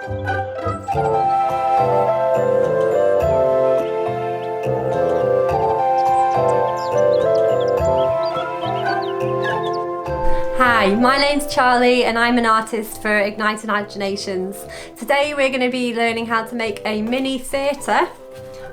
Hi, my name's Charlie and I'm an artist for Ignite Imaginations. Today we're going to be learning how to make a mini theatre,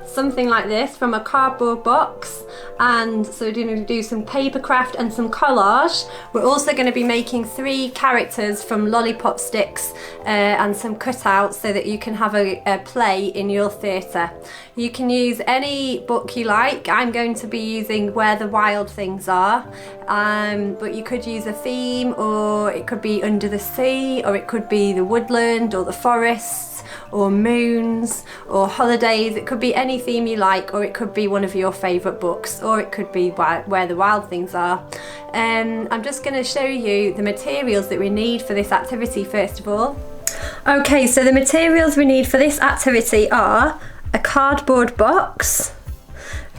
something like this, from a cardboard box. And so we're going to do some paper craft and some collage. We're also going to be making 3 characters from lollipop sticks and some cutouts so that you can have a play in your theatre. You can use any book you like. I'm going to be using Where the Wild Things Are, but you could use a theme, or it could be Under the Sea, or it could be the woodland or the forests or moons or holidays. It could be any theme you like, or it could be one of your favourite books, or it could be Where the Wild Things Are. I'm just going to show you the materials that we need for this activity first of all. Okay, so the materials we need for this activity are a cardboard box.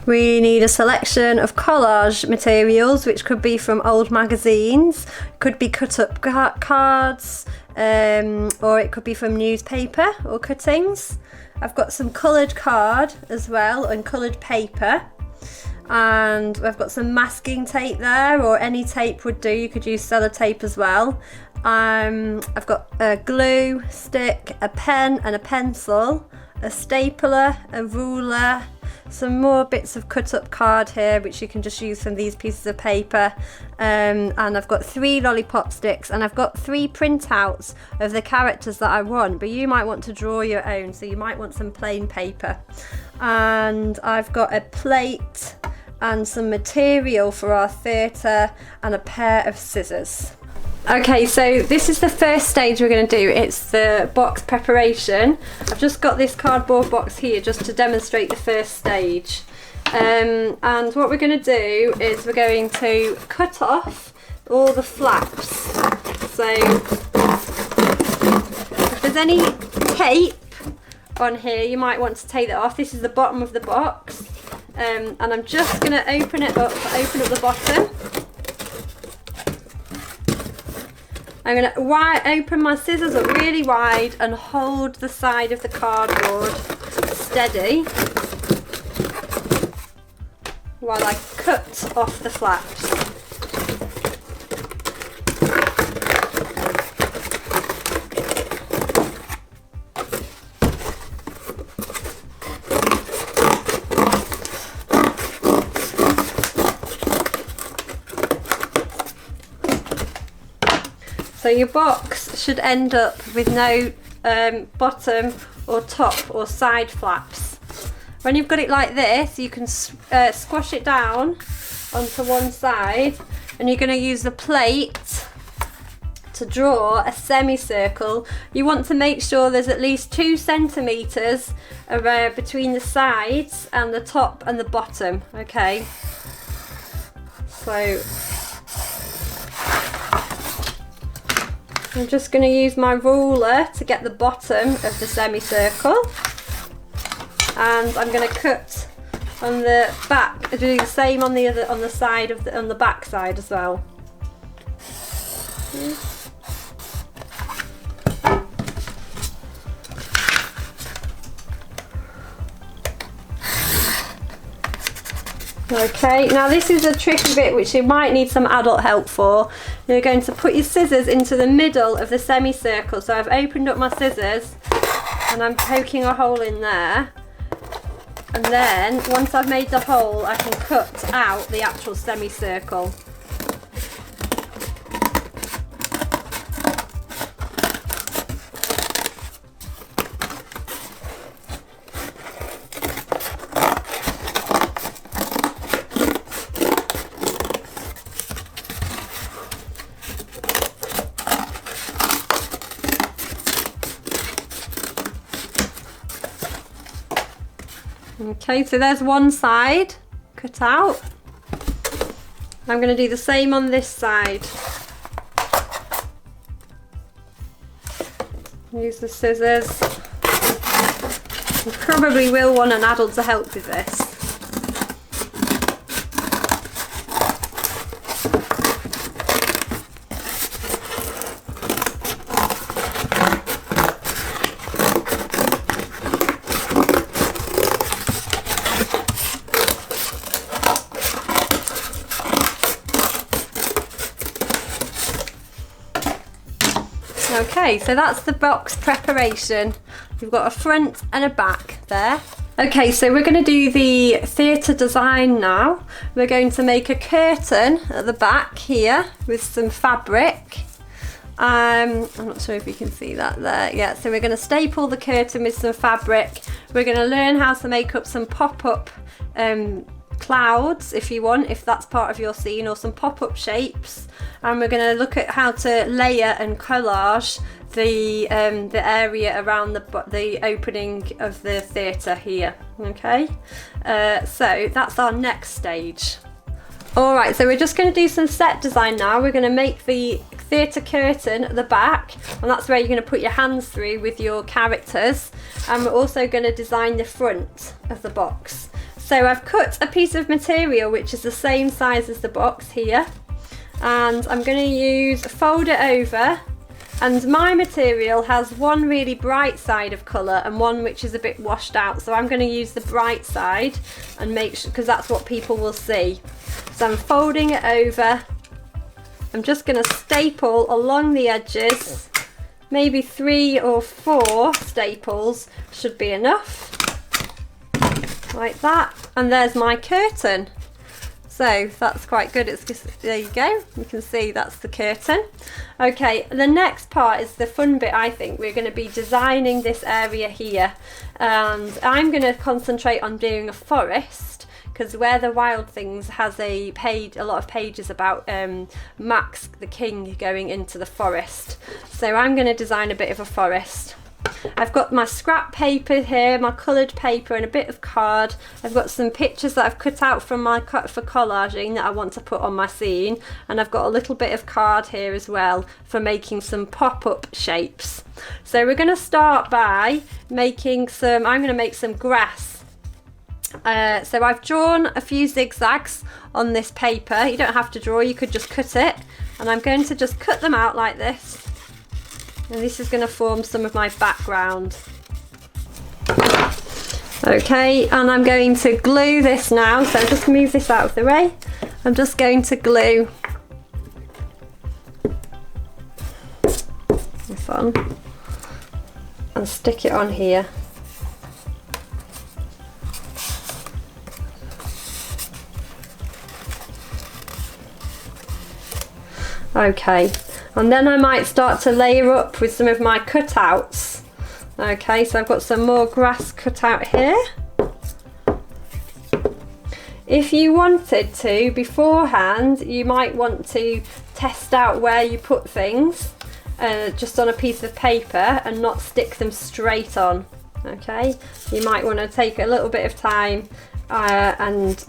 We need a selection of collage materials, which could be from old magazines, could be cut up cards, or it could be from newspaper or cuttings. I've got some coloured card as well and coloured paper, and I've got some masking tape there, or any tape would do. You could use sellotape as well. I've got a glue stick, a pen and a pencil, a stapler, a ruler, some more bits of cut up card here which you can just use from these pieces of paper, and I've got 3 lollipop sticks, and I've got 3 printouts of the characters that I want, but you might want to draw your own, so you might want some plain paper. And I've got a plate and some material for our theatre and a pair of scissors. Okay, so this is the first stage we're going to do. It's the box preparation. I've just got this cardboard box here just to demonstrate the first stage. And what we're going to do is we're going to cut off all the flaps. So if there's any tape on here, you might want to take that off. This is the bottom of the box. And I'm just going to open up the bottom. I'm going to open my scissors up really wide and hold the side of the cardboard steady while I cut off the flaps. So your box should end up with no bottom or top or side flaps. When you've got it like this, you can squash it down onto one side, and you're going to use the plate to draw a semicircle. You want to make sure there's at least 2 centimetres between the sides and the top and the bottom. Okay, so I'm just going to use my ruler to get the bottom of the semicircle, and I'm going to cut on the back, do the same on the side of on the back side as well. Okay, now this is a tricky bit which you might need some adult help for. You're going to put your scissors into the middle of the semicircle. So I've opened up my scissors and I'm poking a hole in there. And then once I've made the hole, I can cut out the actual semicircle. Okay, so there's one side cut out. I'm going to do the same on this side. Use the scissors. You probably will want an adult to help with this. Okay, so that's the box preparation. We've got a front and a back there. Okay, so we're going to do the theatre design now. We're going to make a curtain at the back here with some fabric. I'm not sure if you can see that there. Yeah, so we're going to staple the curtain with some fabric. We're going to learn how to make up some pop-up clouds if you want, if that's part of your scene, or some pop-up shapes. And we're going to look at how to layer and collage the area around the opening of the theatre here. Okay, so that's our next stage. Alright, so we're just going to do some set design now. We're going to make the theatre curtain at the back, and that's where you're going to put your hands through with your characters. And we're also going to design the front of the box. So I've cut a piece of material which is the same size as the box here, and I'm going to fold it over. And my material has one really bright side of colour and one which is a bit washed out, so I'm going to use the bright side and make sure, because that's what people will see. So I'm folding it over. I'm just going to staple along the edges. Maybe 3 or 4 staples should be enough, like that. And there's my curtain. So that's quite good. It's just, there you go, you can see that's the curtain. Okay, the next part is the fun bit. I think we're going to be designing this area here, and I'm going to concentrate on doing a forest, because Where the Wild Things has a lot of pages about Max the king going into the forest. So I'm going to design a bit of a forest. I've got my scrap paper here, my coloured paper, and a bit of card. I've got some pictures that I've cut out from for collaging that I want to put on my scene, and I've got a little bit of card here as well for making some pop-up shapes. So we're going to start by making I'm going to make some grass. So I've drawn a few zigzags on this paper. You don't have to draw, you could just cut it, and I'm going to just cut them out like this. And this is going to form some of my background. Okay, and I'm going to glue this now. So just move this out of the way. I'm just going to glue this on and stick it on here. Okay. And then I might start to layer up with some of my cutouts. Okay, so I've got some more grass cut out here. If you wanted to, beforehand, you might want to test out where you put things, just on a piece of paper, and not stick them straight on. Okay, you might want to take a little bit of time and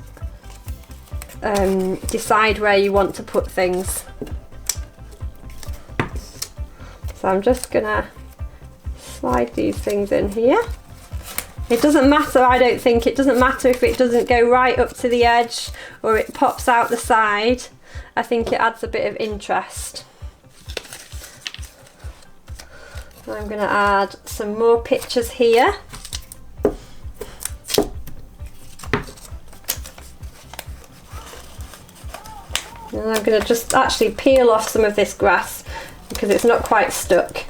decide where you want to put things. So I'm just gonna slide these things in here. It doesn't matter, I don't think, it doesn't matter if it doesn't go right up to the edge or it pops out the side. I think it adds a bit of interest. I'm gonna add some more pictures here. And I'm gonna just actually peel off some of this grass, because it's not quite stuck,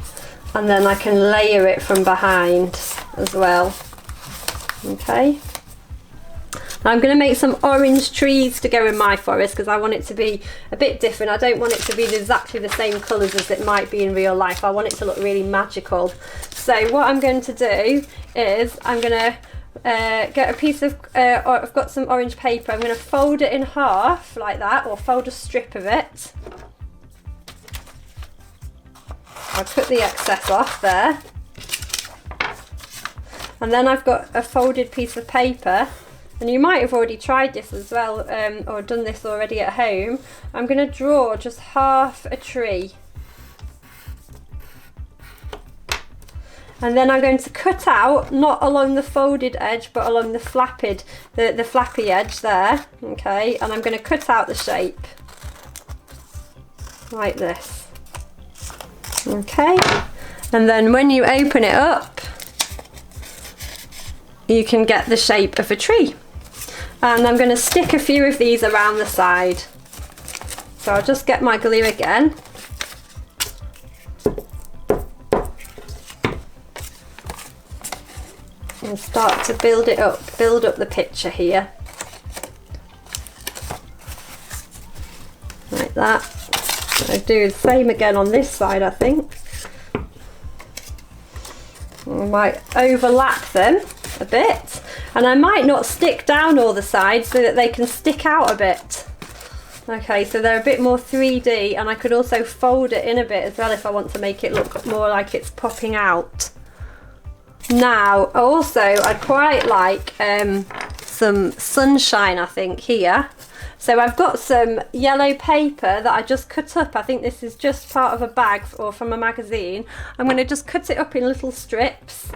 and then I can layer it from behind as well. Okay, I'm going to make some orange trees to go in my forest, because I want it to be a bit different. I don't want it to be exactly the same colours as it might be in real life. I want it to look really magical. So what I'm going to do is I'm going to get a piece of I've got some orange paper. I'm going to fold it in half like that, or fold a strip of it. I'll cut the excess off there, and then I've got a folded piece of paper, and you might have already tried this as well, or done this already at home. I'm going to draw just half a tree, and then I'm going to cut out, not along the folded edge but along the flappy edge there. Okay, and I'm going to cut out the shape like this. Okay, and then when you open it up, you can get the shape of a tree. And I'm going to stick a few of these around the side. So I'll just get my glue again. and start to build up the picture here. Like that. I do the same again on this side, I think. I might overlap them a bit, and I might not stick down all the sides so that they can stick out a bit. Okay, so they're a bit more 3D, and I could also fold it in a bit as well if I want to make it look more like it's popping out. Now, also, I'd quite like some sunshine, I think, here. So I've got some yellow paper that I just cut up. I think this is just part of a bag or from a magazine. I'm going to just cut it up in little strips.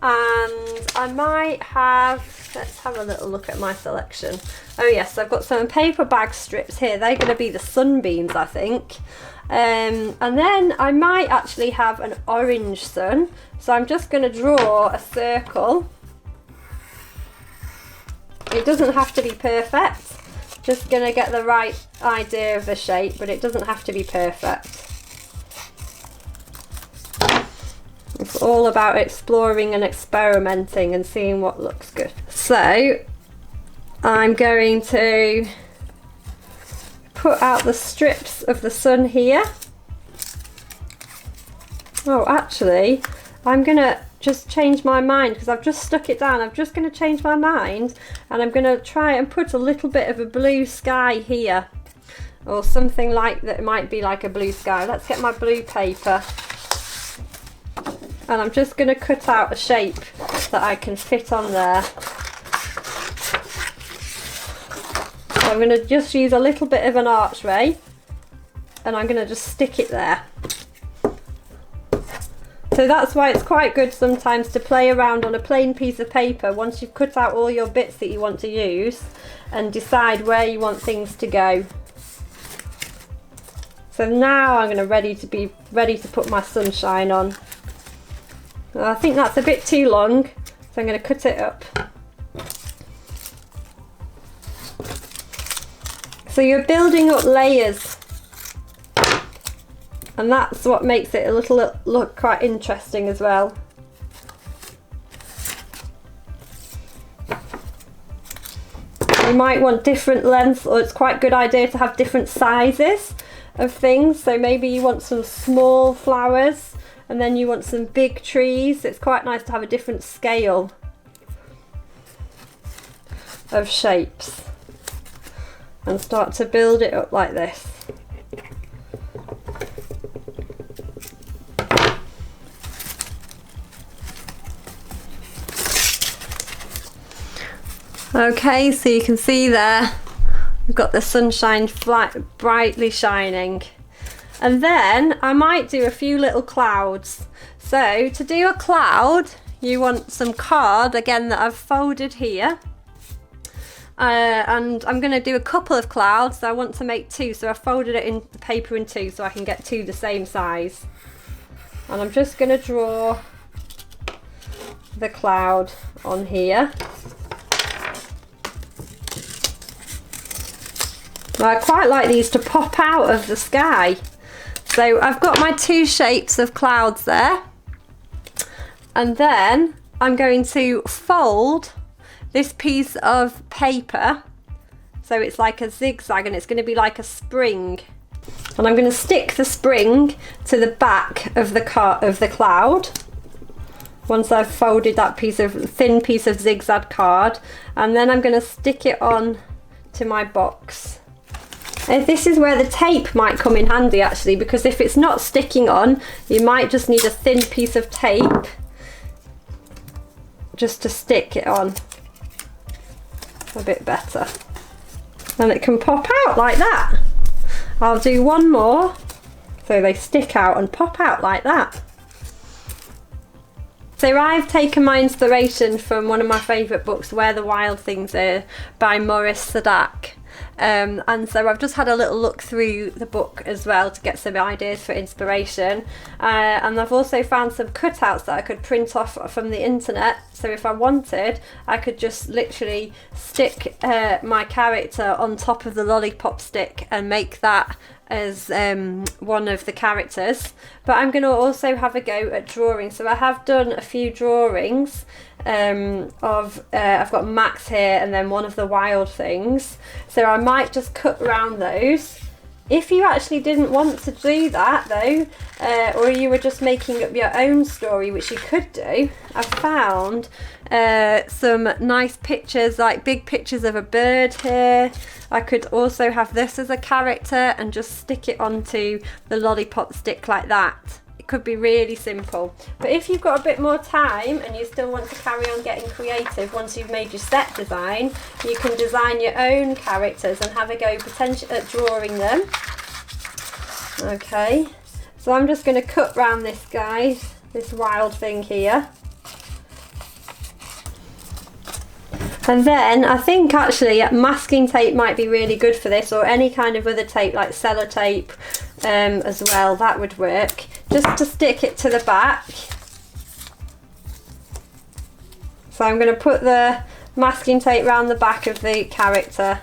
And I might have, let's have a little look at my selection. Oh yes, I've got some paper bag strips here. They're going to be the sunbeams, I think. And then I might actually have an orange sun. So I'm just going to draw a circle. It doesn't have to be perfect. Just going to get the right idea of the shape, but it doesn't have to be perfect. It's all about exploring and experimenting and seeing what looks good. So I'm going to put out the strips of the sun here. Oh, actually, I'm going to just change my mind because I've just stuck it down. I'm just going to change my mind, and I'm going to try and put a little bit of a blue sky here, or something like that. It might be like a blue sky. Let's get my blue paper, and I'm just going to cut out a shape that I can fit on there. So I'm going to just use a little bit of an archway, and I'm going to just stick it there. So that's why it's quite good sometimes to play around on a plain piece of paper once you've cut out all your bits that you want to use, and decide where you want things to go. So now I'm going to be ready to put my sunshine on. I think that's a bit too long, so I'm going to cut it up. So you're building up layers, and that's what makes it a little look quite interesting as well. You might want different lengths, or it's quite a good idea to have different sizes of things. So maybe you want some small flowers, and then you want some big trees. It's quite nice to have a different scale of shapes and start to build it up like this. Okay, so you can see there we've got the sunshine brightly shining, and then I might do a few little clouds. So to do a cloud, you want some card again that I've folded here, and I'm going to do a couple of clouds. So I want to make two, so I folded it in the paper in two so I can get two the same size, and I'm just going to draw the cloud on here. Now, I quite like these to pop out of the sky. So I've got my two shapes of clouds there, and then I'm going to fold this piece of paper so it's like a zigzag, and it's going to be like a spring, and I'm going to stick the spring to the back of the cloud once I've folded that thin piece of zigzag card, and then I'm going to stick it on to my box. This is where the tape might come in handy actually, because if it's not sticking on, you might just need a thin piece of tape just to stick it on a bit better. And it can pop out like that. I'll do one more so they stick out and pop out like that. So I've taken my inspiration from one of my favourite books, Where the Wild Things Are, by Maurice Sedak. And so I've just had a little look through the book as well to get some ideas for inspiration, and I've also found some cutouts that I could print off from the internet. So if I wanted, I could just literally stick my character on top of the lollipop stick and make that as one of the characters, but I'm going to also have a go at drawing. So I have done a few drawings of I've got Max here and then one of the wild things, so I might just cut around those. If you actually didn't want to do that though, or you were just making up your own story, which you could do, I found some nice pictures, like big pictures of a bird here. I could also have this as a character and just stick it onto the lollipop stick like that. It could be really simple. But if you've got a bit more time and you still want to carry on getting creative once you've made your set design, you can design your own characters and have a go at drawing them. Okay, so I'm just going to cut round this guy, this wild thing here. And then I think actually masking tape might be really good for this, or any kind of other tape like sellotape as well, that would work. Just to stick it to the back. So I'm going to put the masking tape around the back of the character.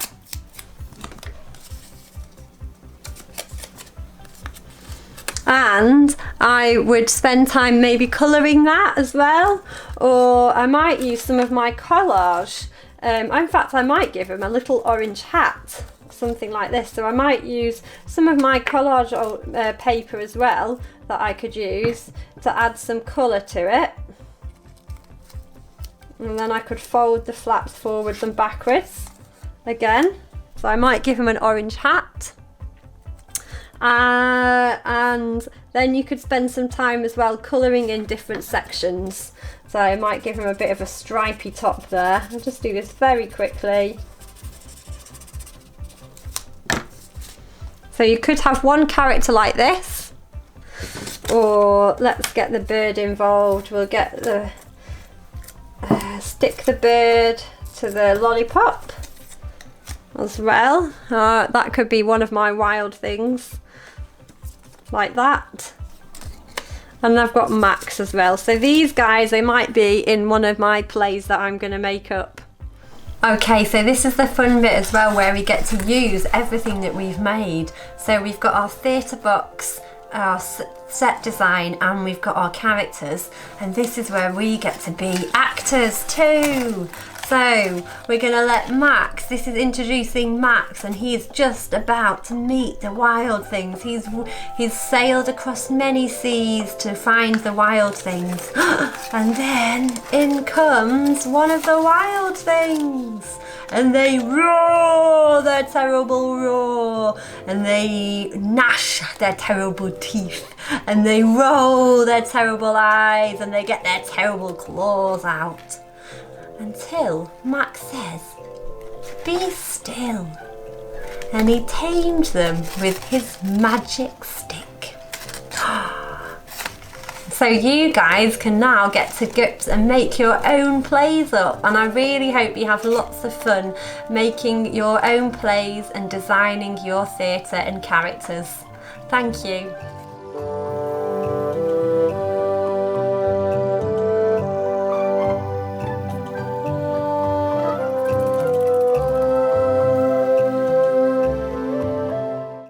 And I would spend time maybe colouring that as well, or I might use some of my collage. In fact, I might give him a little orange hat, something like this. So I might use some of my collage paper as well that I could use to add some colour to it. And then I could fold the flaps forwards and backwards again. So I might give him an orange hat. And then you could spend some time as well colouring in different sections. So I might give him a bit of a stripy top there. I'll just do this very quickly. So you could have one character like this, or let's get the bird involved. We'll get the stick the bird to the lollipop as well. That could be one of my wild things, like that. And I've got Max as well. So these guys, they might be in one of my plays that I'm going to make up. Okay, so this is the fun bit as well, where we get to use everything that we've made. So we've got our theatre box, our set design, and we've got our characters. And this is where we get to be actors too. So we're going to let Max, this is introducing Max, and he is just about to meet the wild things. He's sailed across many seas to find the wild things. And then in comes one of the wild things. And they roar their terrible roar. And they gnash their terrible teeth. And they roll their terrible eyes. And they get their terrible claws out. Until Max says, "Be still," and he tamed them with his magic stick. So you guys can now get to go and make your own plays up, and I really hope you have lots of fun making your own plays and designing your theatre and characters. Thank you.